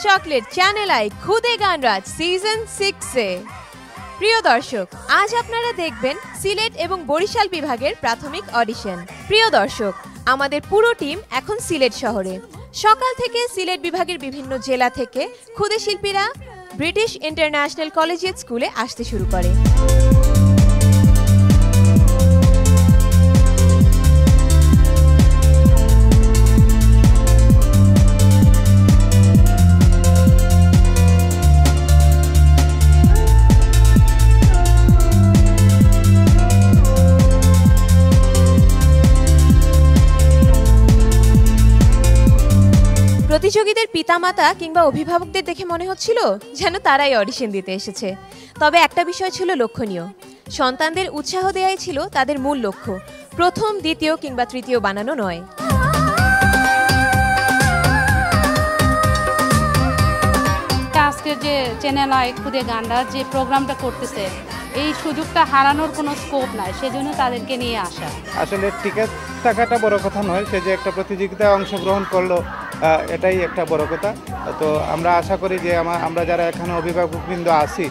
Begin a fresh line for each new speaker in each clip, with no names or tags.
Chocolate channel I খুদে গানরাজ season 6-এ। প্রিয় দর্শক, আজ আপনারা দেখবেন সিলেট এবং বরিশাল বিভাগের প্রাথমিক অডিশন। প্রিয় দর্শক, আমাদের পুরো টিম এখন সিলেট শহরে। সকাল থেকে সিলেট বিভাগের বিভিন্ন জেলা থেকে খুদে শিল্পীরা ব্রিটিশ ইন্টারন্যাশনাল কলেজিয়েট স্কুলে আসতে শুরু করে। প্রতিযোগীদের পিতামাতা কিংবা অভিভাবকদের দেখে মনে হচ্ছিল যেন তারাই অডিশন দিতে এসেছে। তবে একটা বিষয় ছিল লক্ষণীয়, সন্তানদের উৎসাহ দেওয়াই ছিল তাদের মূল লক্ষ্য, প্রথম, দ্বিতীয় কিংবা তৃতীয় বানানো নয়।
আজকে যে চ্যানেল আই খুদে গানরাজ যে প্রোগ্রামটা করতেছে, এই সুযোগটা হারানোর কোনো স্কোপ নাই, সেজন্য তাদেরকে নিয়ে আসা। আসলে
টিকিট টাকাটা বড় কথা নয়, সে যে একটা প্রতিযোগিতায় অংশগ্রহণ করলো এটাই একটা বড় কথা। তো আমরা আশা করি যে আমরা যারা এখানে অভিভাবকবৃন্দ আছি,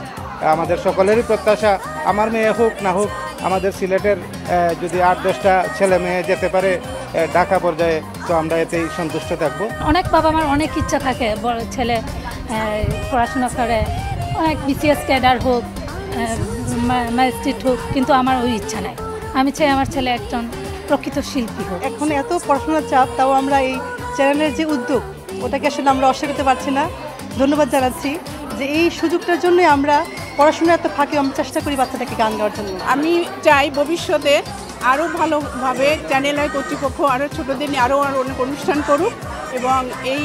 আমাদের সকলেরই প্রত্যাশা আমার মেয়ে হোক না হোক, আমাদের সিলেটের যদি 8-10টা ছেলে মেয়ে যেতে পারে ঢাকা পর্যায়ে, তো আমরা এতেই সন্তুষ্ট থাকবো।
অনেক বাবা মার অনেক ইচ্ছা থাকে বড় ছেলে পড়াশোনা করে অনেক বিসিএস ক্যাডার হোক, ম্যাজিস্ট্রেট হোক, কিন্তু আমার ওই ইচ্ছা নাই। আমি চাই আমার ছেলে একজন প্রকৃত শিল্পী হোক।
এখন এত পড়াশোনার চাপ, তাও আমরা এই চ্যানেলের যে উদ্যোগ, ওটাকে আসলে আমরা অস্বীকার করতে পারছি না। ধন্যবাদ জানাচ্ছি যে এই সুযোগটার জন্য আমরা পড়াশোনা এত ফাঁকে আমরা চেষ্টা করি বাচ্চাটাকে গান গাওয়ার জন্য।
আমি চাই ভবিষ্যতে আরও ভালোভাবে চ্যানেল আই কর্তৃপক্ষ আরও ছোটোদের নিয়ে আরও অনেক অনুষ্ঠান করুক এবং এই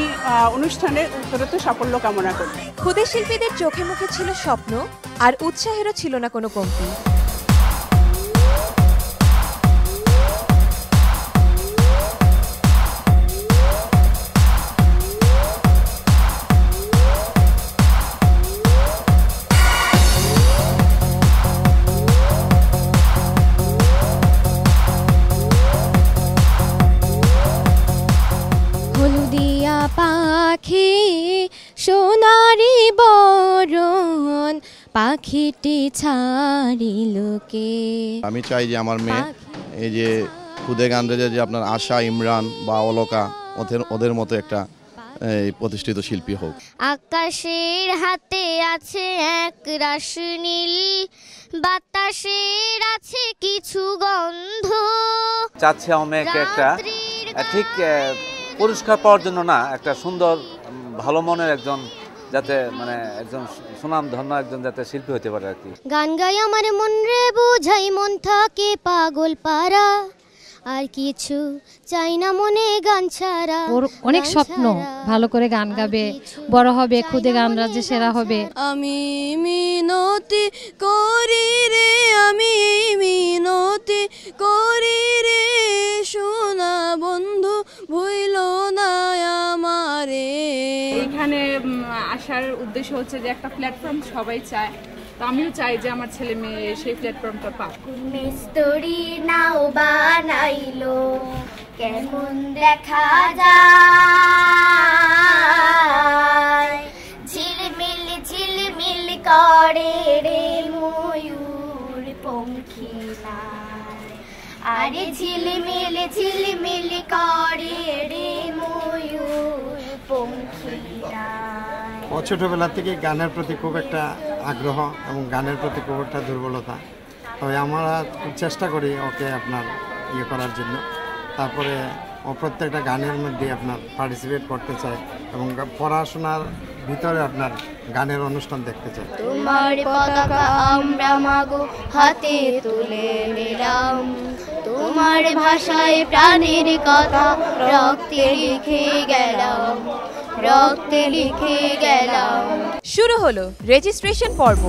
অনুষ্ঠানের উত্তরোত্তর সাফল্য কামনা করি।
খুদে শিল্পীদের চোখে মুখে ছিল স্বপ্ন, আর উৎসাহেরও ছিল না কোনো কমতি।
হলুদিয়া পাখি সোনারি বরণ পাখিটি ছাড়িলকে।
আমি চাই যে আমার মেয়ে এই যে খুদে গানরাজে যে আপনার আশা, ইমরান বা অলকা ওদের মতো একটা প্রতিষ্ঠিত শিল্পী হোক।
আকাশের হাতে আছে এক রাশ নীল, বাতাসের আছে কিছু গন্ধ।
চাচ্ছি আমার মেয়েকে একটা ঠিক পুরস্কার পাওয়ার জন্য না, একটা সুন্দর ভালো মনের একজন, যাতে মানে একজন সুনামধন্য একজন যাতে শিল্পী হতে পারে আর কি।
গান গাই আমার মন রে বুঝাই, মন থাকে পাগল পারা, আর কিছু চাই না মনে গান ছাড়া।
ওর অনেক স্বপ্ন, ভালো করে গান গাবে, বড় হবে, খুদে গানরাজে সেরা হবে।
আমি মিনতি করি রে, আমি মিনতি করি রে, সোনা বন্ধু ভুইল না আমারে।
এইখানে আসার উদ্দেশ্য হচ্ছে যে একটা প্ল্যাটফর্ম সবাই চায়, তো আমিও চাই যে আমার ছেলে মেয়ে সেই প্ল্যাটফর্মটা পাক।
মিস্ত্রি নাও বানাইলো কেমন দেখা যায়, ঝিলমিল ঝিলমিল করে রে ময়ূর পঙ্খী নাই, আরে ঝিলমিল ঝিলমিল করে রে ময়ূর পঙ্খী নাই।
ও ছোটবেলা থেকে গানের প্রতি খুব একটা আগ্রহ এবং গানের প্রতি খুব একটা দুর্বলতা, তবে আমরা চেষ্টা করি ওকে আপনার করার জন্য। তারপরে ও প্রত্যেকটা গানের মধ্যে আপনার পার্টিসিপেট করতে চায় এবং পড়াশোনার ভিতরে আপনার গানের অনুষ্ঠান দেখতে চায়।
তোমার পতাকা আমরা মাগো হাতে তুলে নিলাম, তোমার ভাষায় প্রাণের কথা রক্তে লিখে গেলাম, রক্তে লিখে গেলাম।
শুরু হলো রেজিস্ট্রেশন পর্ব।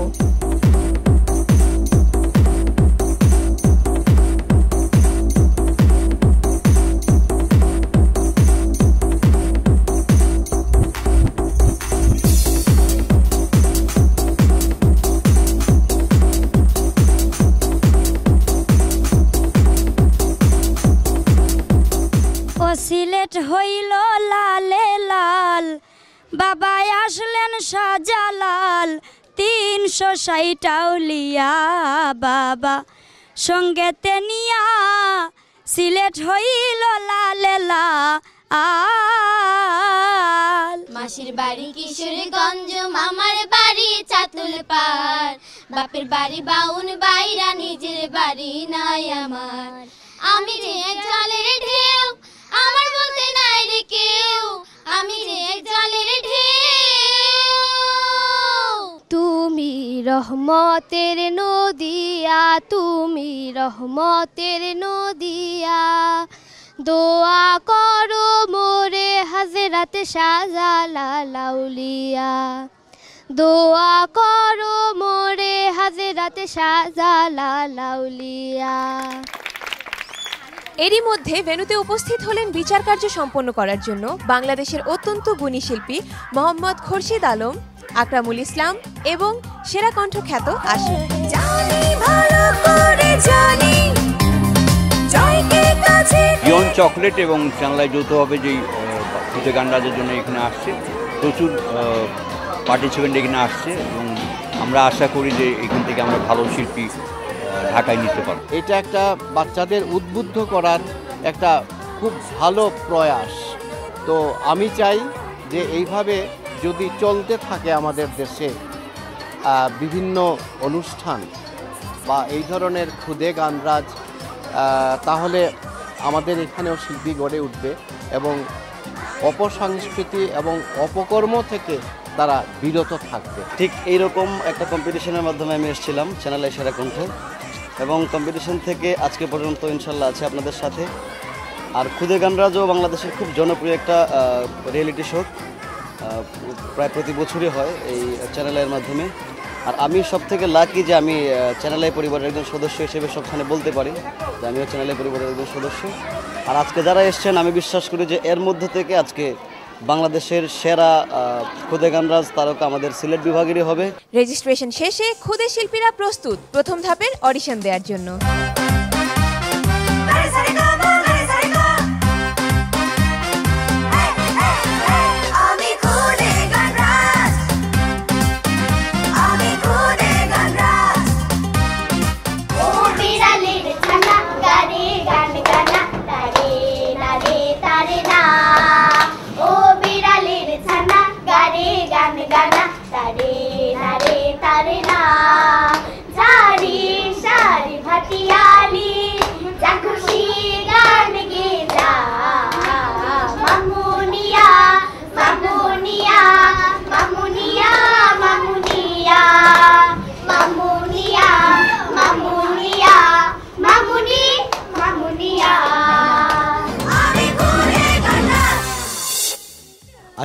সিলেট হইল লালে লাল,
বাবাই আসলেন শাহজালাল 360 আউলিয়া বাবা সঙ্গেতে নিয়া সিলেট হইল লালে লাল।
মাসির বাড়ি কিশোরগঞ্জ, মামার বাড়ি চাতুল পাড়, বাপের বাড়ি বাউন বাইরা, নিজের বাড়ি নাই আমার। আমি যে এক জলের ঢেউ, আমার বলতে নাই রে কেউ, আমি যে এক জলের ঢেউ। তুমি রহমতের নদিয়া, তুমি রহমতের নদিয়া, দোয়া করো মোরে হযরত শাহজালাল আউলিয়া, দোয়া করো মোরে হযরত শাহজালাল আউলিয়া।
এরই মধ্যে ভেন্যুতে উপস্থিত হলেন বিচার কার্য সম্পন্ন করার জন্য বাংলাদেশের অত্যন্ত গুণী শিল্পী মোহাম্মদ খোরশিদ আলম, আকরামুল ইসলাম এবং সেরা কণ্ঠ খ্যাত আশিক।
ইয়ন চকলেট এবং চ্যানেলাই যৌথভাবে যেই খুদে গান রাজের জন্য এখানে আসছে, প্রচুর পার্টিসিপেন্ট এখানে আসছে এবং আমরা আশা করি যে এখান থেকে আমরা ভালো শিল্পী ঢাকায় নিতে পারব।
এটা একটা বাচ্চাদের উদ্বুদ্ধ করার একটা খুব ভালো প্রয়াস। তো আমি চাই যে এইভাবে যদি চলতে থাকে আমাদের দেশে বিভিন্ন অনুষ্ঠান বা এই ধরনের খুদে গানরাজ, তাহলে আমাদের এখানেও শিল্পী গড়ে উঠবে এবং অপসংস্কৃতি এবং অপকর্ম থেকে তারা বিরত থাকবে।
ঠিক এইরকম একটা কম্পিটিশনের মাধ্যমে আমি এসেছিলাম চ্যানেল আই সেরা কণ্ঠ, এবং কম্পিটিশন থেকে আজকে পর্যন্ত ইনশাল্লাহ আছে আপনাদের সাথে। আর খুদে গানরাজও বাংলাদেশের খুব জনপ্রিয় একটা রিয়েলিটি শো, প্রায় প্রতি বছরই হয় এই চ্যানেলের মাধ্যমে। আর আমি সব থেকে লাকি যে আমি চ্যানেল আই পরিবারের একজন সদস্য হিসেবে সবখানে বলতে পারি যে আমিও চ্যানেল আই পরিবারের একজন সদস্য। আর আজকে যারা এসছেন আমি বিশ্বাস করি যে এর মধ্যে থেকে আজকে বাংলাদেশের সেরা খুদে গানরাজ তারকা আমাদের সিলেট বিভাগেরই হবে।
রেজিস্ট্রেশন শেষে খুদে শিল্পীরা প্রস্তুত প্রথম ধাপের অডিশন দেওয়ার জন্য।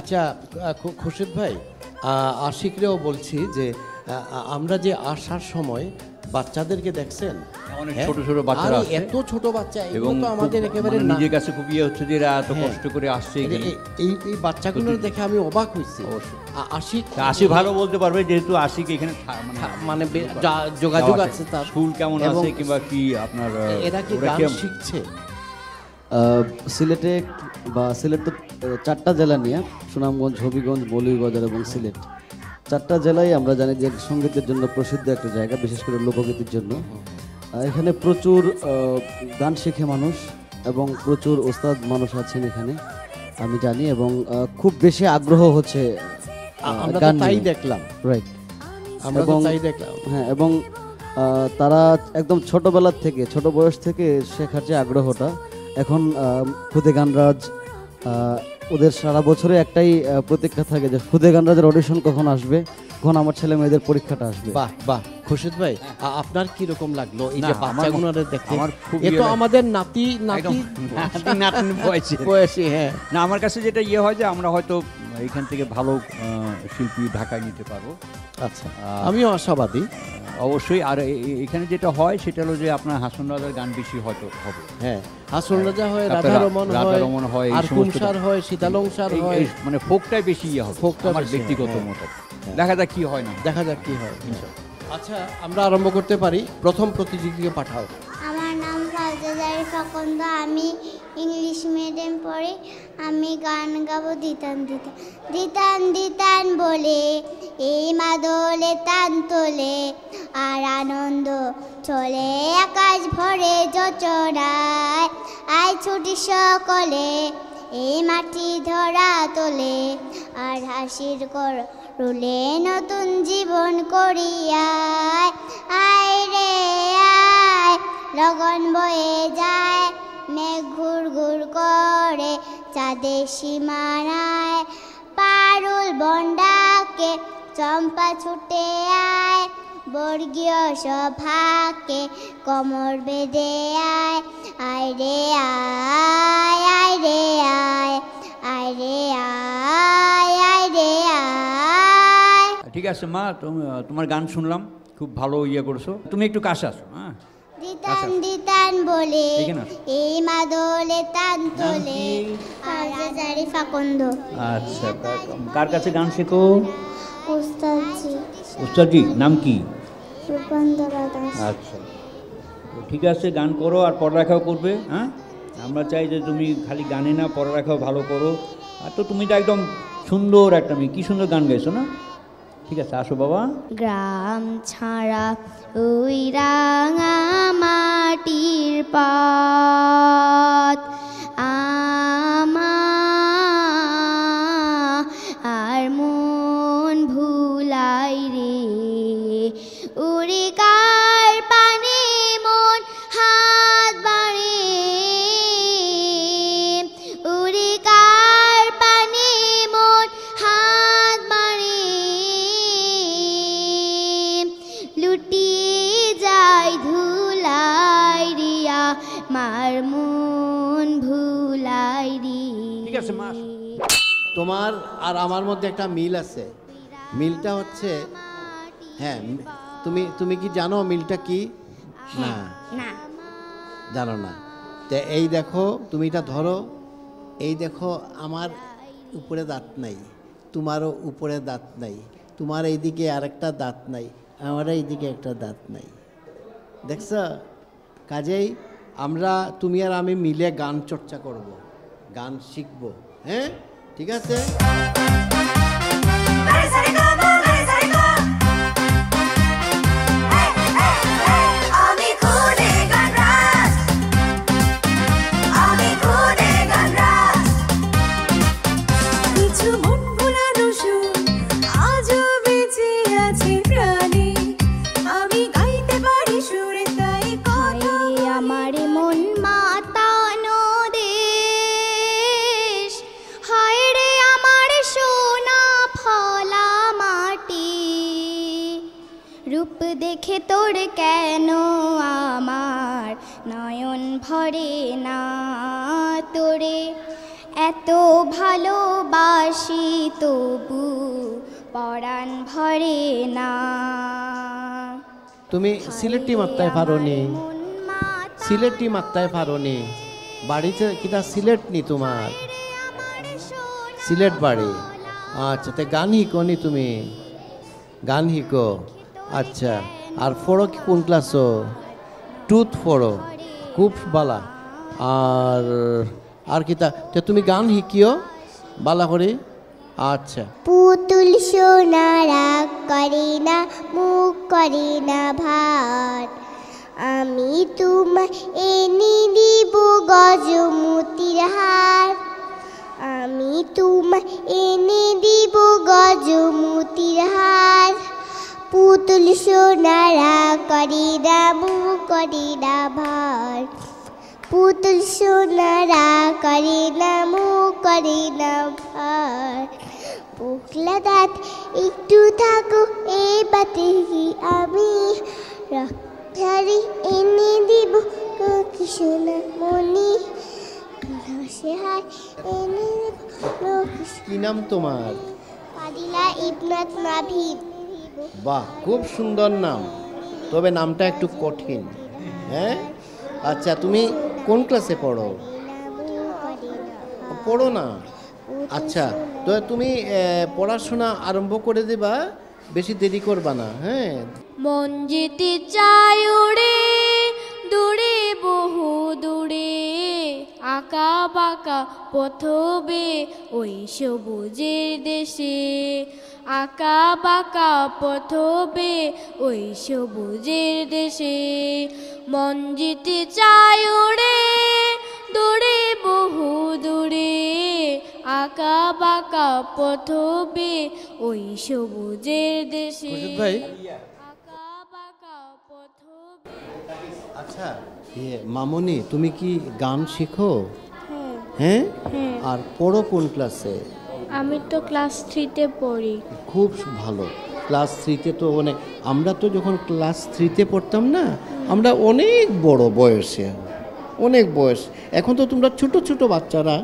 আচ্ছা খুরশিদ ভাই, আশিকরেও বলছি যে আমরা যে আসার সময় বাচ্চাদেরকে দেখছেন,
অনেক ছোট ছোট বাচ্চারা আছে,
এত ছোট বাচ্চা,
এবং
তো আমাদের একেবারে
নিজের কাছে খুব ইয়ে হচ্ছে যে এরা এত কষ্ট করে আসছে।
এই বাচ্চাগুলো দেখে আমি অবাক হয়েছি।
আশিক ভালো বলতে পারবে যেহেতু আশিক এখানে
মানে যোগাযোগ আছে, তার
স্কুল কেমন আছে কিংবা কি আপনার
এরা কি গান শিখছে।
সিলেটে বা সিলেট তো 4টা জেলা নিয়ে, সুনামগঞ্জ, হবিগঞ্জ, মৌলভীবাজার এবং সিলেট, 4টা জেলায় আমরা জানি যে সঙ্গীতের জন্য প্রসিদ্ধ একটা জায়গা, বিশেষ করে লোকগীতির জন্য। এখানে প্রচুর গান শেখে মানুষ এবং প্রচুর ওস্তাদ মানুষ আছেন এখানে আমি জানি, এবং খুব বেশি আগ্রহ হচ্ছে
গান, তাই দেখলাম।
রাইট,
আমরা তাই দেখলাম।
হ্যাঁ, এবং তারা একদম ছোটবেলার থেকে, ছোট বয়স থেকে শেখার যে আগ্রহটা, এখন খুদে গানরাজ ওদের সারা বছরে একটাই প্রতীক্ষা থাকে যে খুদে গানরাজের অডিশন কখন আসবে, কখন আমার ছেলে মেয়েদের পরীক্ষাটা আসবে।
বাহ বাহ, খুরশিদ ভাই আপনার কি রকম লাগলো এই যে বাচ্চাগুলো দেখে? এ তো আমাদের নাতি বয়সী। হ্যাঁ,
না, আমার কাছে যেটা ইয়ে হয় যে আমরা হয়তো এখান থেকে ভালো শিল্পী ঢাকায় নিতে পারবো।
আচ্ছা, আমিও আশাবাদী
অবশ্যই। আর এখানে যেটা হয় সেটা হলো যে আপনার হাসন রাজার গান বেশি হয়তো হবে।
হ্যাঁ, হাসন রাজা হয়, রাধা রমন হয়, আর কুমসার হয়, শীতালংসার হয়,
মানে ফোকটাই বেশি ইয়ে হবে আমার ব্যক্তিগত মত। দেখা যাক কি হয়, না
দেখা যাক কি হয়। আচ্ছা, আমরা আরম্ভ করতে পারি। প্রথম প্রতিযোগীকে পাঠাও।
আমার নাম ফারজা জারিফা ফাকন্দ, আমি ইংলিশ মিডিয়াম পড়ি। আমি গান গাবো দিতান দিতান দিতান দিতান বলে, এই মাদলে তান তোলে আর আনন্দ চলে আকাশ ভরে যোচনায়। আয় ছুটি সকলে এই মাটি ধরা তোলে আর হাসির কর রুলে নতুন জীবন করিয়ায়। আয় রে আয় লগন বয়ে যায়, মেঘ ঘুর ঘুর করে চাঁদের সীমানায়। পারুল বন্ডাকে চম্পা ছুটে আয়, বর্গীয় সভাকে কোমর বেঁধে আয়। আয় রে আয়, আয় রে আয়, আয় রে আয়, আয় রে আয়।
ঠিক আছে মা, তোমার গান শুনলাম, খুব ভালো ইয়ে করছো। তুমি একটু কাছে আসো। হ্যাঁ,
দিতান দিতান বলে এই মাদলে তান তোলে হাজারি ফাকন্দ।
আচ্ছা, কার কাছে গান শেখো?
উস্তাদজি।
উস্তাদজি নাম কি?
রূপন্দর দাস।
আচ্ছা, ঠিক আছে, গান করো আর পড়ালেখাও করবে। হ্যাঁ, আমরা চাই যে তুমি খালি গানে না, পড়ালেখাও ভালো করো। আর তো তুমি তো একদম সুন্দর একটা মেয়ে, কি সুন্দর গান গাইছো না? ঠিক আছে, আসো বাবা।
গ্রাম ছাড়া ওই রাঙা মাটির পথ আমার মন ভুলাই রে, উড়ে কার পানে মন হাত বাড়ে, উড়ে কার পানে মন হাত বাড়ে, লুটিয়ে যায় ধুলাই রিয়া মার মন ভুলাই রি।
ঠিক আছে মা।
তোমার আর আমার মধ্যে একটা মিল আছে। মিলটা হচ্ছে, হ্যাঁ, তুমি কি জানো মিলটা কি? না, জানো না। তো এই দেখো, তুমি এটা ধরো, এই দেখো আমার উপরে দাঁত নাই, তোমারও উপরে দাঁত নাই, তোমার এইদিকে আরেকটা দাঁত নাই, আমার এইদিকে একটা দাঁত নাই, দেখছ? কাজেই আমরা, তুমি আর আমি মিলে গান চর্চা করব, গান শিখব। হ্যাঁ, ঠিক আছে।
রূপ দেখে তোর কেন আমার নয়ন ভরে না, তোরে এত ভালোবাসি তবু পরাণ ভরে না।
তুমি সিলেটি মাত্রায় পারোনি, সিলেটি মাত্রায় পারোনি। বাড়িতে কিটা সিলেট নি তোমার? সিলেট বাড়ি। আচ্ছা, তে গান শিখো নি তুমি? গান শিখো, আচ্ছা। আর পড়ো কি কোন ক্লাসও? টুথ পড়ো, খুব বালা। আর কিতা তুমি গান শিখিও বালা করে? আচ্ছা।
পুতুল সোনা রাগ করে না, মুখ করে না ভাত, আমি তোমায় এনে দিব গজমতির হার, আমি তোমায় এনে দিব গজমতির হার। পুতুল সোনা রাগ করে না, মুখ করে না ভার, পুতুল সোনা রাগ করে না, মুখ করে না ভার। পোকলা দাঁত একটু থাকো এই বাতে কি আমি রাখারি এনে দিব সোনা মনি, এনে
কি নাম তোমার?
ফাদিলা ইবনাত নাভিদ।
বাহ, খুব সুন্দর নাম, তবে নামটা একটু কঠিন। হ্যাঁ, আচ্ছা, তুমি কোন ক্লাসে পড়ো? পড়ো না? আচ্ছা, তো তুমি পড়াশোনা আরম্ভ করে দেবা, বেশি দেরি করবা না। হ্যাঁ,
মন যেতে চায় উড়ে দূরে, বহু দূরে, বাঁকা পথবে ওই সবুজের দেশে, আঁকা বাঁকা পথবে ওই সবুজের দেশে। মন যেতে চায় ওরে দূরে বহু দূরে, আঁকা বাঁকা পথবে ওই সবুজের দেশে।
ভাই
আঁকা বাঁকা পথবে।
আচ্ছা মামনি, তুমি কি গান শিখো? হ্যাঁ, আর পড়ো কোন ক্লাসে?
আমি তো ক্লাস 3-তে পড়ি।
খুব ভালো। ক্লাস 3-তে তো অনেক, আমরা তো যখন ক্লাস 3-তে পড়তাম না, আমরা অনেক বড় বয়সে, অনেক বয়স। এখন তো তোমরা ছোট ছোট বাচ্চারা,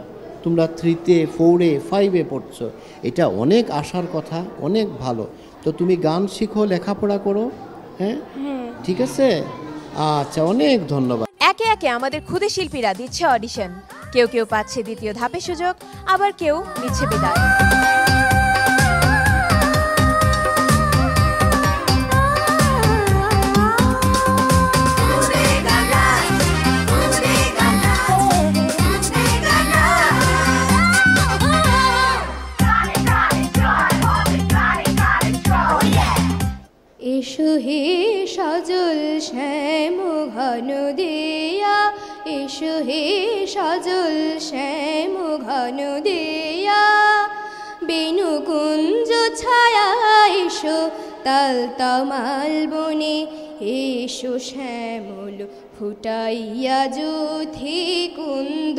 তোমরা 3-তে 4-এ 5-এ পড়ছো, এটা অনেক আশার কথা, অনেক ভালো। তো তুমি গান শিখো, লেখাপড়া করো। হ্যাঁ, ঠিক আছে, আচ্ছা, অনেক ধন্যবাদ।
একে একে আমাদের ক্ষুদে শিল্পীরা দিচ্ছে অডিশন। কেউ কেউ পাচ্ছে দ্বিতীয় ধাপের সুযোগ, আবার কেউ নিচ্ছে বিদায়।
এসো হে সজল শ্যাম ঘন দিয়া, এসো হে সজল শ্যাম ঘন দিয়া, বেণুকুঞ্জ ছায়া এসো তাল তমাল বনে, এসো শ্যামল ফুটাইয়া জ্যোথি কুন্দ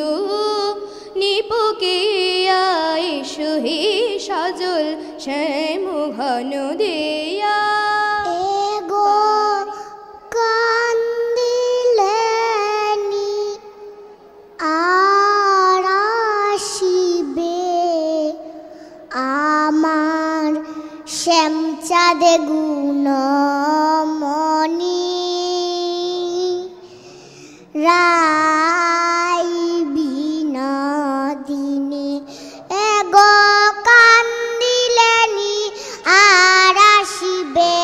নিপকিয়া, এসো হে সজল শ্যাম ঘন দিয়া।
কান্দিলেনি আর আসিবে আমার শ্যামচাঁদে গুণমণি, রাই বিনোদিনী এগো কান্দিলেনি আর আসিবে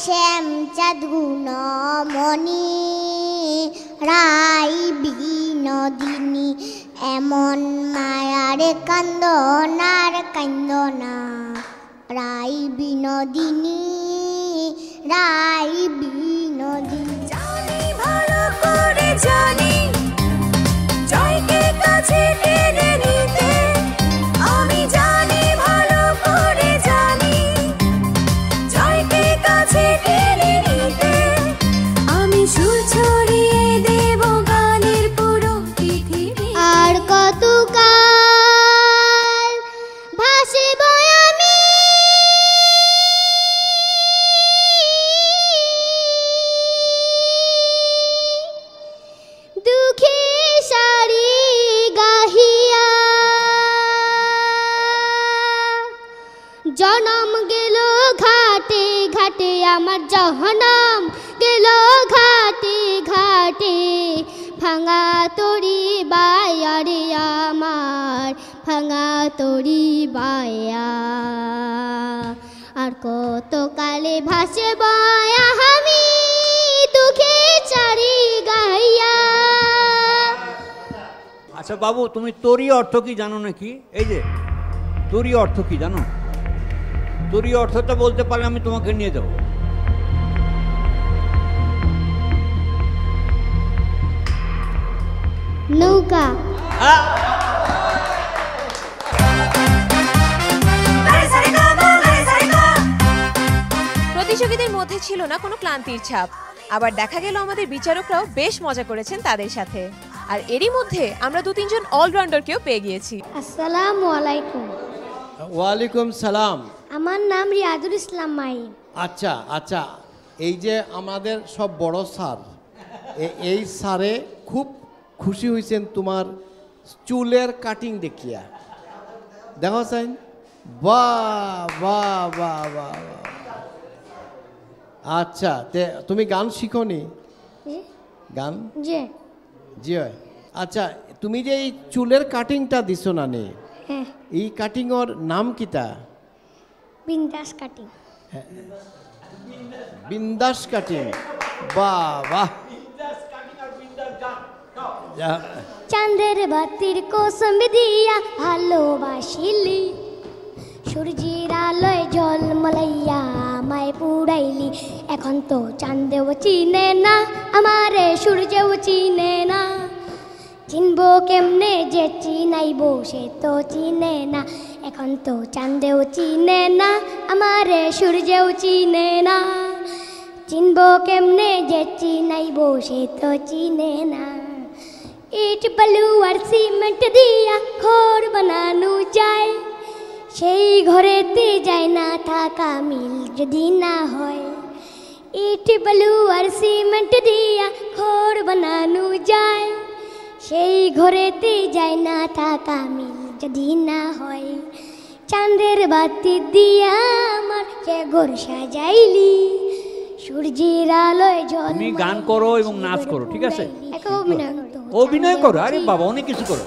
শ্যামচাঁদ গুণমণি, রাই বিনোদিনী এমন মায়ারে কান্দনার কান্দনা, রাই বিনোদিনী, রাই বিনোদিনী। জানি ভালো করে জানি জয়কে কাছে টেনে নিতে, আমি জানি ভালো করে জানি জয়কে কাছে টেনে নিতে, আমি সুর ছড়িয়ে দেব গানের পুরো পৃথিবী। আর কতকাল ভাসিব আমি দুঃখী সারি গাহিয়া, জনম গেল ঘাটে ঘাটে আমার জহনম গেল ঘাটে ঘাটে, ভাঙা তরি বায়া রে আমার ভাঙা তরি বায়া। আর কত কালে ভাসে বয়া আমি দুঃখে চারি গাইয়া।
আচ্ছা বাবু, তুমি তরি অর্থ কি জানো নাকি? এই যে তরি অর্থ কি জানো? তরি অর্থটা বলতে পারলে আমি তোমাকে নিয়ে যাবো।
নৌকা।
প্রতিযোগীদের মধ্যে ছিল না কোনো ক্লান্তির ছাপ, আবার দেখা গেল আমাদের বিচারকরাও বেশ মজা করেছেন তাদের সাথে। আর এরই মধ্যে আমরা 2-3 অলরাউন্ডারকেও পেয়ে গিয়েছি।
আসসালামু আলাইকুম।
ওয়ালাইকুম সালাম।
আমার নাম রিয়াদুল ইসলাম মাহিন।
আচ্ছা আচ্ছা, এই যে আমাদের সব বড় স্যার, এই স্যারে খুব খুশি হয়েছেন তোমার চুলের কাটিং দেখিয়া। দেখো সাইন, বাহ বাহ বাহ বাহ। আচ্ছা, তুমি গান শিখোনি? গান
জি
জি। আচ্ছা, তুমি যে এই চুলের কাটিংটা দিছো না নে, এই কাটিং ওর নাম কিটা?
বিন্দাস কাটিং।
বিন্দাস কাটিং, বাহ বাহ।
চাঁদের বাতির কসম দিয়া ভালোবাসিলি, সূর্যের আলোয় ঝলমলাইয়া আমায় পুড়াইলি। এখন তো চাঁদেও চিনে না আমারে, সূর্যেও চিনে না। চিনবো কেমনে যে চিনাইবো, সে তো চিনে না। এখন তো চাঁদেও চিনে না আমারে, সূর্যেও চিনে না। চিনবো কেমনে যে চিনাইবো, সে তো চিনে না। ইট বালু আর সিমেন্ট দিয়া ঘর বানানো যায়, সেই ঘরেতে যায় না থাকা মিল যদি না হয়। ইট বালু আর সিমেন্ট দিয়া ঘর বানানো যায়, সেই ঘরেতে যায় না থাকা মিল যদি না হয়। চাঁদের বাতি দিয়া আমার সে ঘর সাজাইলি, সূর্যের আলোয় জল।
তুমি গান করো এবং নাচ করো, ঠিক আছে? অভিনয় করো, আরে বাবা অনেক কিছু করো।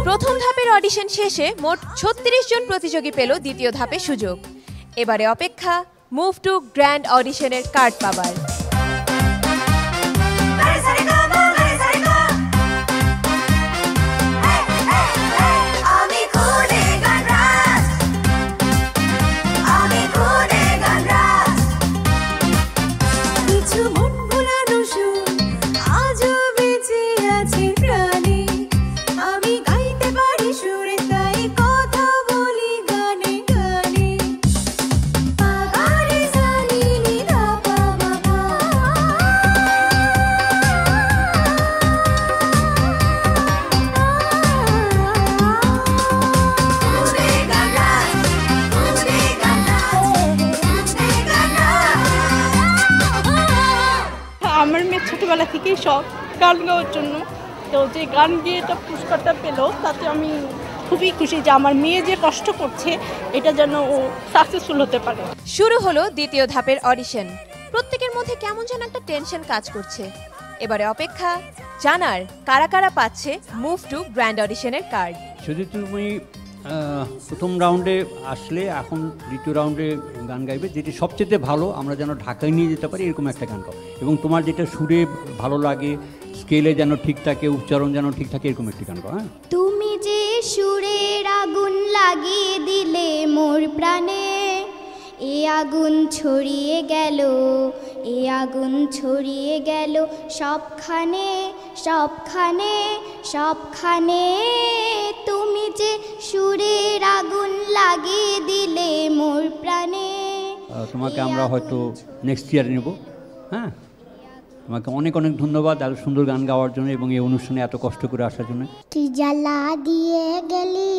প্রথম ধাপের অডিশন শেষে মোট 36 জন প্রতিযোগী পেল দ্বিতীয় ধাপে সুযোগ। এবারে অপেক্ষা মুভ টু গ্র্যান্ড অডিশনের কার্ড পাবার।
আমার মেয়ে ছোটোবেলা থেকেই শখ গান গাওয়ার জন্য, তো যে গান গিয়ে এটা পুরস্কারটা পেলো তাতে আমি খুবই খুশি যে আমার মেয়ে যে কষ্ট করছে এটা যেন ও সাকসেসফুল হতে পারে।
শুরু হলো দ্বিতীয় ধাপের অডিশন। প্রত্যেকের মধ্যে কেমন যেন একটা টেনশন কাজ করছে। এবারে অপেক্ষা জানার কারা কারা পাচ্ছে মুভ টু গ্র্যান্ড অডিশনের কার্ড।
যদি তুমি প্রথম রাউন্ডে আসলে এখন দ্বিতীয় রাউন্ডে গান গাইবে, যেটি সবচেয়ে ভালো আমরা যেন ঢাকায় নিয়ে যেতে পারি এরকম একটা গান গাও, এবং তোমার যেটা সুরে ভালো লাগে, স্কেলে যেন ঠিক থাকে, উচ্চারণ যেন ঠিক থাকে, এরকম একটি গান গাও। হ্যাঁ,
তুমি যে সুরের আগুন লাগিয়ে দিলে মোর প্রাণে, এ আগুন ছড়িয়ে গেল, এ আগুন ছড়িয়ে গেল সবখানে সবখানে সবখানে। তুমি যে সুরের আগুন লাগিয়ে দিলে মোর প্রাণে।
তোমাকে আমরা হয়তো নেক্সট ইয়ার নেব। হ্যাঁ, তোমাকে অনেক অনেক ধন্যবাদ এত সুন্দর গান গাওয়ার জন্য এবং এই অনুষ্ঠানে এত কষ্ট করে আসার জন্য।
কি জ্বালা দিয়ে গেলি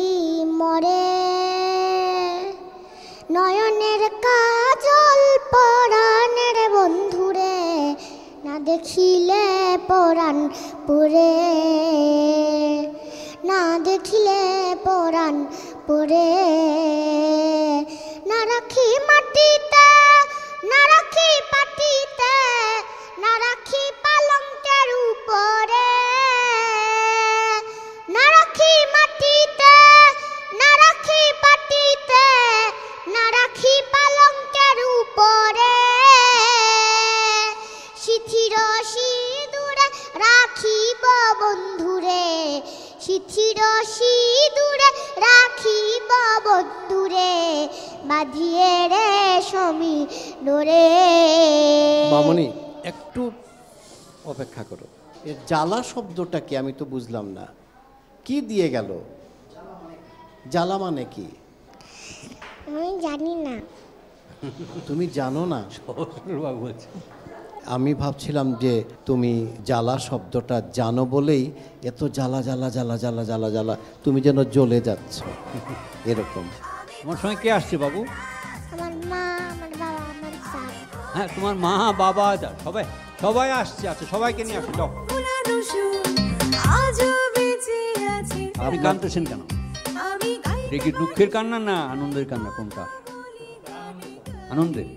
মরে, নয়নের কাজল পরাণের বন্ধুরে, না দেখিলে পরাণ পরে, না দেখিলে পরাণ পরে। না রাখি মাটিতে, না রাখি পাটিতে, না রাখি পালঙ্কের উপরে, না রাখি মাটিতে, না রাখি পাটিতে, না রাখি পালঙ্কের উপরে। সিথির সিঁদুরে রাখিব বন্ধুরে, সিথির সিঁদুরে রাখিব বন্ধুরে, বাঁধিয়ে রে সমী ডোরে।
মামনি একটু অপেক্ষা করো, এর জ্বালা শব্দটা কি আমি তো বুঝলাম না, কি দিয়ে গেল? জ্বালা মানে কি?
আমি জানি না।
তুমি জানো না? আমি ভাবছিলাম যে তুমি জ্বালা শব্দটা জানো বলেই এত জ্বালা জ্বালা জ্বালা জ্বালা জ্বালা জ্বালা, তুমি যেন জ্বলে যাচ্ছ এরকম।
তোমার সঙ্গে কে আসছে বাবু?
আমার মা, আমার বাবা, আমার স্যার।
হ্যাঁ, তোমার মা বাবা সবাই সবাই আসছে। আচ্ছা, সবাইকে নিয়ে আসো। যাও। আপনি কাঁদতেছেন কেন? এটা কি দুঃখের কান্না না আনন্দের কান্না? কোনটা? আনন্দের।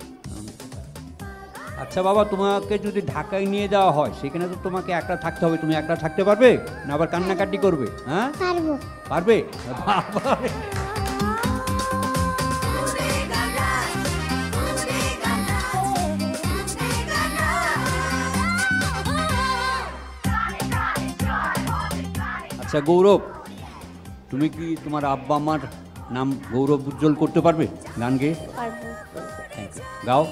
আচ্ছা বাবা, তোমাকে যদি ঢাকায় নিয়ে যাওয়া হয় সেখানে তো তোমাকে একলা থাকতে হবে, তুমি একলা থাকতে পারবে না আবার কান্নাকাটি করবে? হ্যাঁ
পারবো।
পারবে? বাবা আচ্ছা গৌরব, তুমি কি তোমার আব্বা আমার নাম গৌরব উজ্জ্বল করতে পারবে গান গেয়ে?
পারবো।
গাও,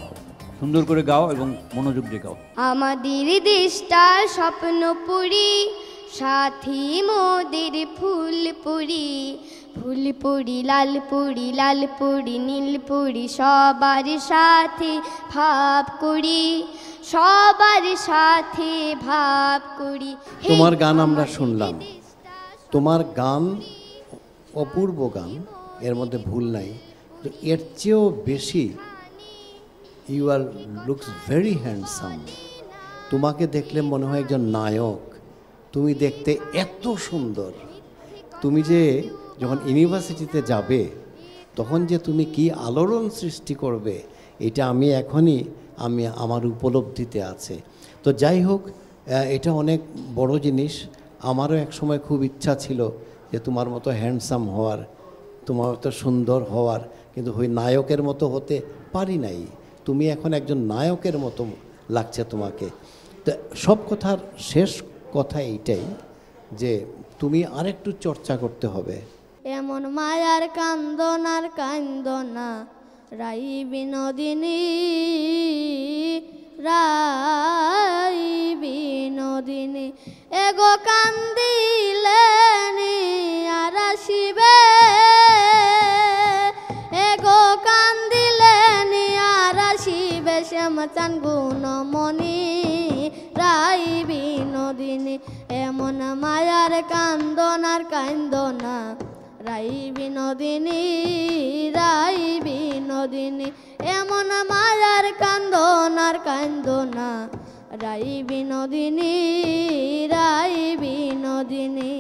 সুন্দর করে গাও এবং মনোযোগ দিয়ে গাও।
আমাদের দেশটা স্বপ্নপুরী, সাথী মোদের ফুলপুরি, ফুলপুরি লালপুরি, লালপুরি নীলপুরি, সবার সাথে ভাব করি, সবার সাথে ভাব করি।
তোমার গান আমরা শুনলাম, তোমার গান অপূর্ব গান, এর মধ্যে ভুল নাই। তো এর চেয়েও বেশি you are looks very handsome. তোমাকে দেখলে মনে হয় একজন নায়ক। তুমি দেখতে এত সুন্দর। তুমি যে যখন ইউনিভার্সিটিতে যাবে তখন যে তুমি কি আলোড়ন সৃষ্টি করবে এটা আমার উপলব্ধিতে আছে। তো যাই হোক, এটা অনেক বড় জিনিস। আমারও এক সময় খুব ইচ্ছা ছিল যে তোমার মতো হ্যান্ডসাম হওয়ার, তোমার মতো সুন্দর হওয়ার, কিন্তু ওই নায়কের মতো হতে পারি নাই। তুমি এখন একজন নায়কের মতো লাগছে তোমাকে। তো সব কথার শেষ কথা এইটাই যে তুমি আরেকটু চর্চা করতে হবে।
এমন মায়ার কান্দনার কান্দনা রাই বিনোদিনী, রাই বিনোদিনী, এগো কান্দিলে আর আসিবে, এগো কান্দিলে আর আসিবে, শ্যামচান গুণমণি রাই বিনোদিনী। এমন মায়ার কান্দনার কান্দনা রাই বিনোদিনী, রাই বিনোদিনী, এমন মায়ার কান্দনার কান্দনা রাই বিনোদিনী, রাই বিনোদিনী।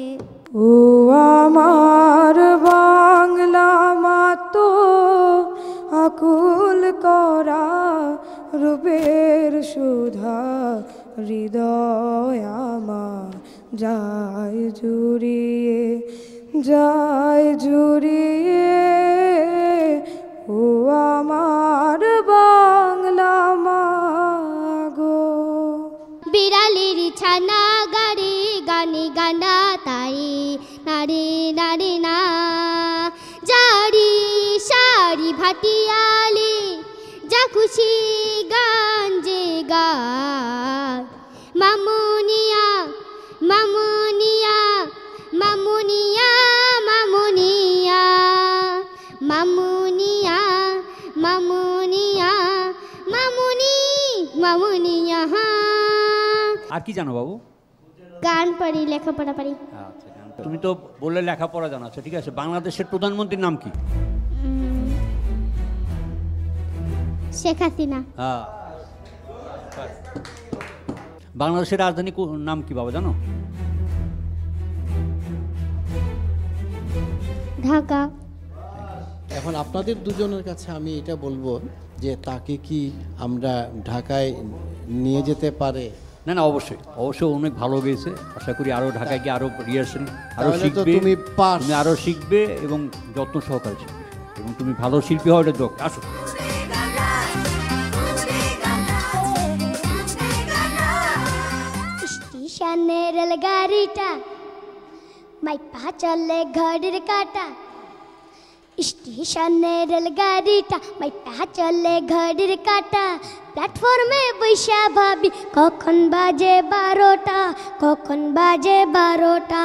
ও আমার বাংলা মাতো আকুল করা রূপের সুধা, হৃদয় আমার যায় জুড়িয়ে, যায় জুড়িয়ে। ও আমার বাংলা মাগো।
বিড়ালির ছানা গাড়ি গানি গানা তাই নারী নারী না, জারি সারি ভাটিয়ালি যা খুশি গান যে গায়, মামুনিয়া মামুনিয়া মামুনিয়া মামুনিয়া মামুনিয়া মামুনিয়া মামুনি মামুনিয়া।
আর কি জানো বাবু?
গান পারি, লেখাপড়া পারি।
তুমি তো বললে লেখাপড়া জানো। আচ্ছা ঠিক আছে, বাংলাদেশের প্রধানমন্ত্রীর নাম কি?
শেখ হাসিনা।
হ্যাঁ। বাংলাদেশের রাজধানী নাম কি বাবা জানো?
ঢাকা।
এখন আপনাদের দুজনের কাছে আমি এটা বলবো যে তাকে কি আমরা ঢাকায় নিয়ে যেতে পারে?
না না, অবশ্যই অবশ্যই, অনেক ভালো গেছে। আশা করি আরো ঢাকায় গিয়ে আরো রিহার্সাল আরো শিখবে, তুমি আরো শিখবে এবং যত্ন সহকারে শিখবে এবং তুমি ভালো শিল্পী হওয়ার যোগ। আসো।
স্টেশনের রেলগাড়িটা মাই পা চলে ঘড়ির কাটা, স্টেশনের রেলগাড়িটা মাই পা চলে ঘড়ির কাটা, প্ল্যাটফর্মে বৈশা ভাবি কখন বাজে 12টা, কখন বাজে 12টা,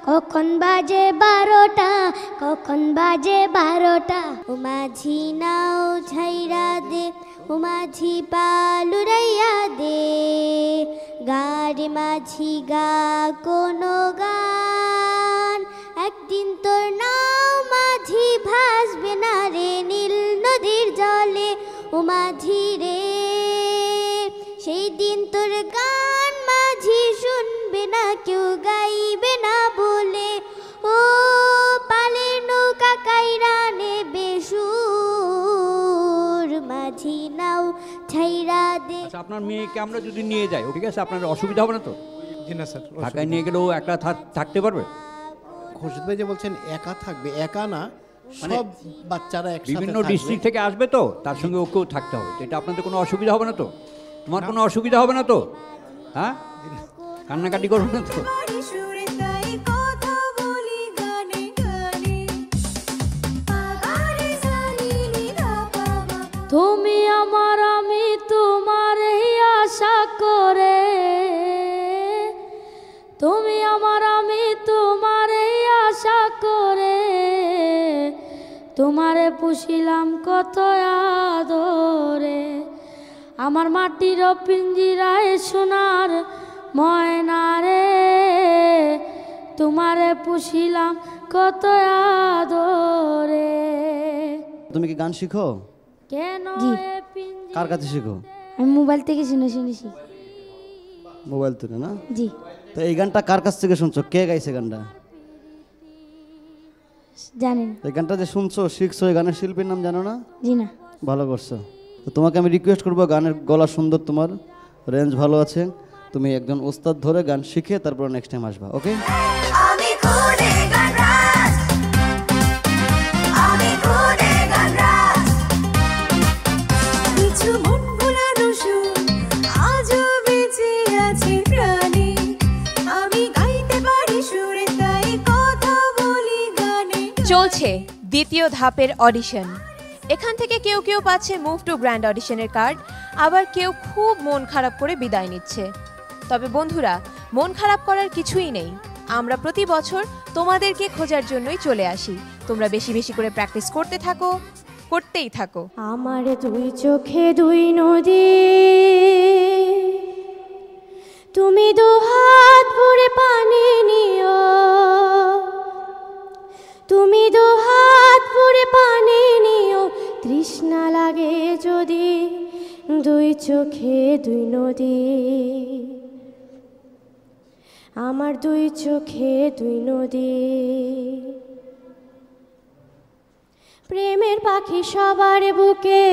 কখন বাজে 12টা, কখন বাজে 12টা। ও মাঝি নাও ঝাইরা দে, ও মাঝি পালুরাইয়া দে, গাড়ি মাঝি গা কোনো গান, একদিন তোর নাও মাঝি ভাসবে না রে নীল নদীর জলে। ও মাঝি রে, সেই দিন তোর গান মাঝি শুনবে না, কেউ গাইবে না বলে। ও পালের নৌকা কাইরা নেবে সুর, মাঝি নাও ছাইরা
আচ্ছা আপনার মেয়েকে আমরা যদি নিয়ে যাই ঠিক আছে আপনার অসুবিধা হবে না তো?
জি না স্যার,
ঢাকায় নিয়ে গেলেও একলা থাকতে পারবে?
খুরশিদ ভাই যে বলছেন একা থাকবে, একা না, সব বাচ্চারা একসাথে
বিভিন্ন
থাকবে।
ডিস্ট্রিক্ট থেকে আসবে তো, তার সঙ্গে ওকেও থাকতে হবে। তো এটা আপনাদের কোনো অসুবিধা হবে না তো? তোমার কোনো অসুবিধা হবে না তো? হ্যাঁ, কান্নাকাটি করবে না তো?
তুমি আমার আমি তোমার আশা করে, তুমি আমার আমি তোমার আশা করে, তোমারে পুষিলাম কত আদরে, আমার মাটির পিঞ্জিরায় সোনার ময়না রে, তোমারে পুষিলাম কত আদরে।
তুমি কি গান শিখো?
কেন
কার কাছে শিখো?
আমি মোবাইল থেকে শুনেছি।
মোবাইল থেকে না?
জি।
তো এই গানটা কার কাছ থেকে শুনছো? কে গাইছে গানটা?
জানি না।
এই গানটা যে শুনছো শিখছো, এই গানের শিল্পীর নাম জানো না?
জি না।
ভালো করছো। তো তোমাকে আমি রিকোয়েস্ট করবো, গানের গলা সুন্দর, তোমার রেঞ্জ ভালো আছে, তুমি একজন ওস্তাদ ধরে গান শিখে তারপর নেক্সট টাইম আসবা, ওকে?
চলছে দ্বিতীয় ধাপের অডিশন। এখান থেকে কেউ কেউ পাচ্ছে মুভ টু গ্র্যান্ড অডিশনের কার্ড, আবার কেউ খুব মন খারাপ করে বিদায় নিচ্ছে। তবে বন্ধুরা, মন খারাপ করার কিছুই নেই, আমরা প্রতি বছর তোমাদেরকে খোঁজার জন্যই চলে আসি। তোমরা বেশি বেশি করে প্র্যাকটিস করতে থাকো, করতেই থাকো।
আমার দুই চোখে দুই নদী, তুমি দু হাত ভরে পানি নিও, তুমি দু হাত ভরে পানি নিও, তৃষ্ণা লাগে যদি দুই চোখে দুই নদী, আমার দুই চোখে দুই নদী। প্রেমের পাখি সবার বুকে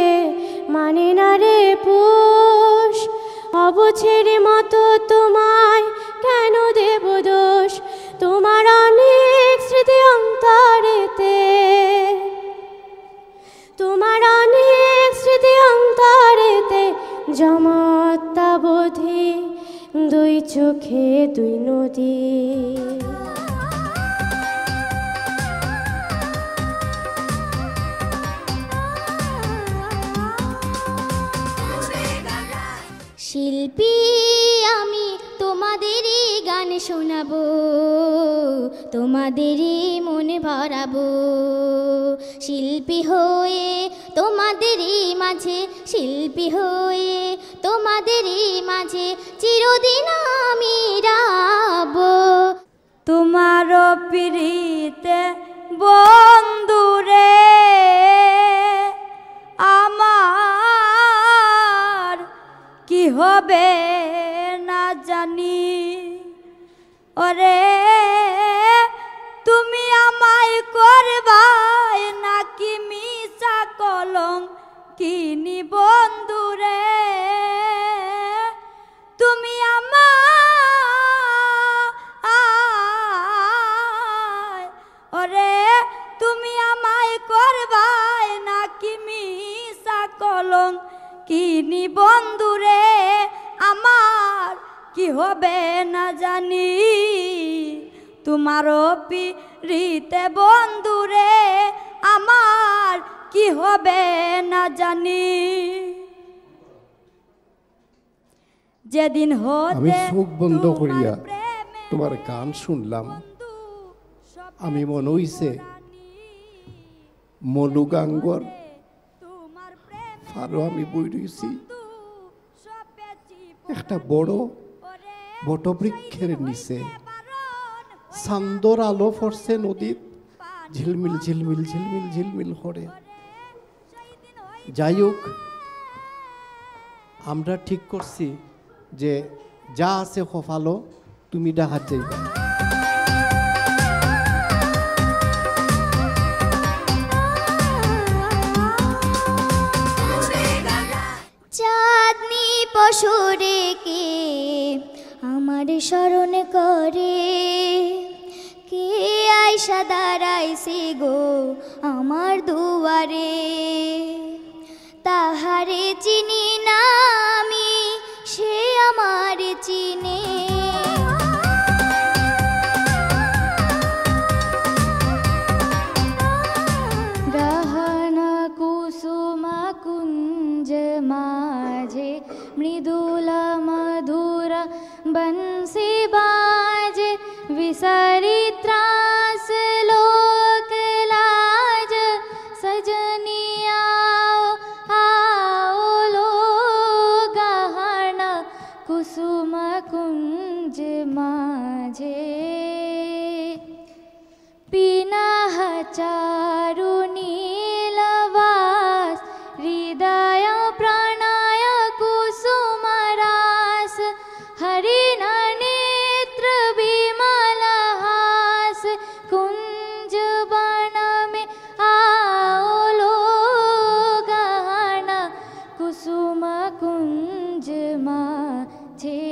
মানে না রে পোষ, অবছের মতো তোমায় কেন দেব দোষ, তোমার অনেক স্মৃতি অন্তরেতে, তোমার অনেক স্মৃতি অন্তরেতে, জমত্তাবোধি দুই চোখে দুই নদী।
শিল্পী আমি তোমাদেরই গান শোনাবো, তোমাদেরই মনে ভরাবো, শিল্পী হয়ে তোমাদেরই মাঝে, শিল্পী হয়ে তোমাদেরই মাঝে চিরদিন আমি রাবো।
তোমার পিড়িতে বন্ধুরে আমার কি হবে না জানি, ওরে তুমি আমায় করবাই নাকি মিশা কলঙ্ক কিনি বন্ধুরে, তুমি আমায়, ওরে তুমি আমায় করবাই নাকি মিশা কলঙ্ক কিনি বন্ধুরে, আমার কি হবে না জানি, তোমারও পিড়িতে বন্ধুরে আমার কি হবে না জানি। যেদিন
আমি
হতে
চোখ বন্ধ করিয়া তোমার গান শুনলাম, আমি মনে হইছে মলুগাঙ্গর ফারো আমি বই রয়েছি একটা বড় বটবৃক্ষের নিচে, চান্দর আলো পড়ছে নদীত, ঝিলমিল ঝিলমিল ঝিলমিল ঝিলমিল করে। যাই হোক, আমরা ঠিক করছি যে যা আছে খফালো তুমি ডাহাত যাইবা।
চাঁদনি
সুরে কে আমার স্মরণ করে, কে আইসা দাঁড়াইছে গো আমার দুয়ারে, তাহারে চিনি না আমি সে আমার চিনে। গহনা কুসুমা কুঞ্জ মাঝে মৃদুলা মধুরা বंसी बाजे, विसरी त्रास लोक लाज, सजनी आओ आओ लो गहना कुसुम कुंज माझे, पिनाह चारु नीलवास, हृदय प्राणाय कुसुम रास, हरिण नेत्र विमल हास, कुंज बन में आओ लो गहना कुसुम कुंज माझे।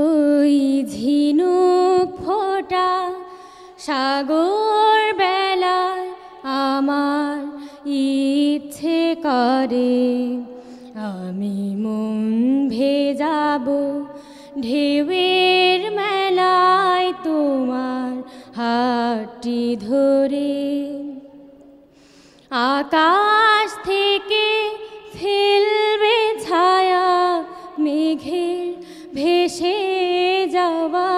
ওই ঝিনুক ফোটা সাগর বেলায় আমার ইচ্ছে করে, আমি মন ভেজাবো ঢেউয়ের মেলায় তোমার হাতটি ধরে, আকাশ থেকে ফেলবে ছায়া মেঘের ভেসে যাওয়া,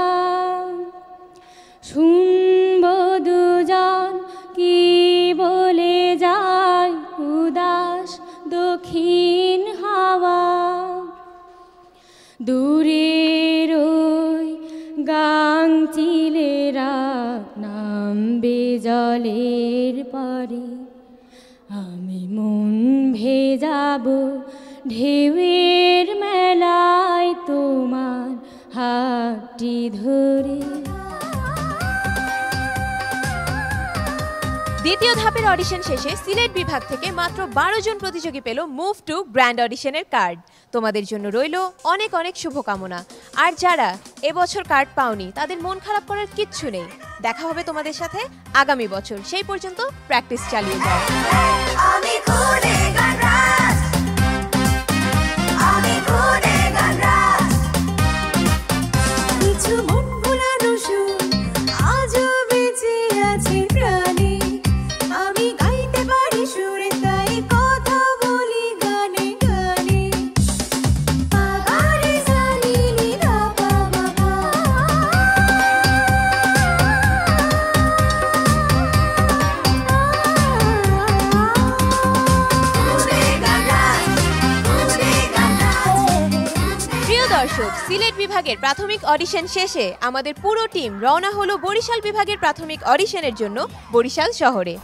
শুনবো দুজন কি বলে যায় উদাস দক্ষিণ হাওয়া, দূরের ওই গাংচিলেরা নামবে জলের পরে, আমি মন ভেজাবো ঢেউয়ের মেলায় তোমার হাতটি ধরে।
দ্বিতীয় ধাপের অডিশন শেষে সিলেট বিভাগ থেকে মাত্র 12 জন প্রতিযোগী পেল মুভ টু গ্র্যান্ড অডিশনের কার্ড। তোমাদের জন্য রইল অনেক অনেক শুভকামনা। আর যারা এবছর কার্ড পাওনি তাদের মন খারাপ করার কিচ্ছু নেই, দেখা হবে তোমাদের সাথে আগামী বছর। সেই পর্যন্ত প্র্যাকটিস চালিয়ে যাও। দর্শক, সিলেট বিভাগের প্রাথমিক অডিশন শেষে আমাদের পুরো টিম রওনা হলো বরিশাল বিভাগের প্রাথমিক অডিশনের জন্য বরিশাল শহরে।